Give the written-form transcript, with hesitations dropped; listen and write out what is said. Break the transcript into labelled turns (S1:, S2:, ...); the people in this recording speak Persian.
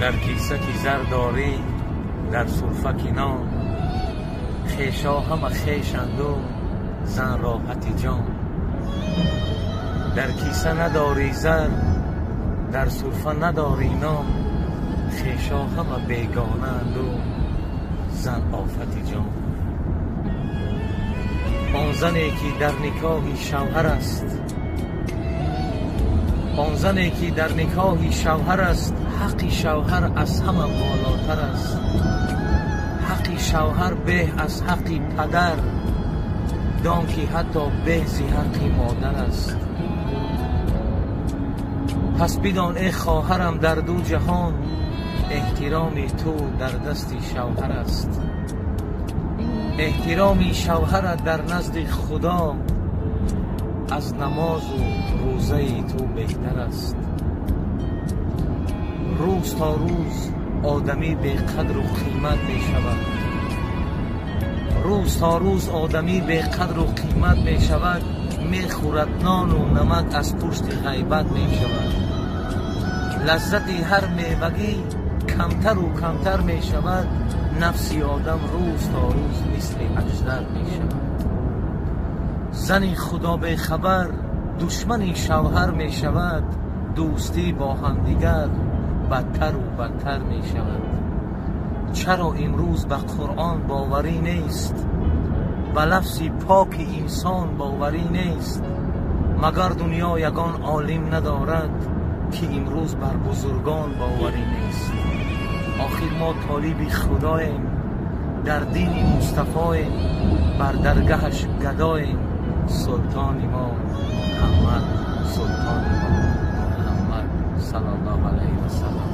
S1: در کیسه کی زر داری در سرفه نام، خیشا همه خیشند و زن راحت جان. در کیسه نداری زر در سرفه نداری نام، خیشا همه بیگانند و زن آفت جان. آن زنی که در نکاحی شوهر است، آن زنی که در نکاحی شوهر است، حق شوهر از همه بالاتر است. حق شوهر به از حق پدر، دان که حتی به زی حق مادر است. پس بدان ای خواهرم در دو جهان، احترام تو در دست شوهر است. احترام شوهر در نزد خدا، از نماز و روزه تو بهتر است. روز تا روز آدمی به قدر و قیمت می شود. روز تا روز آدمی به قدر و قیمت می شود. می خورد نان و نمک از پشت غیبت می شود. لذت هر میوگی کمتر و کمتر می شود. نفسی آدم روز تا روز مثل اجدر می شود. زنی خدا به خبر دشمن شوهر می شود. دوستی با همدیگر بدتر و بدتر می شود. چرا امروز به قرآن باوری نیست؟ به لفظ پاک انسان باوری نیست؟ مگر دنیا یگان عالم ندارد که امروز بر بزرگان باوری نیست؟ آخر ما طالب خداییم، در دین مصطفی بر درگهش گداییم. سلطان ما محمد، سلطان ما محمد صلی الله علیه و سلم.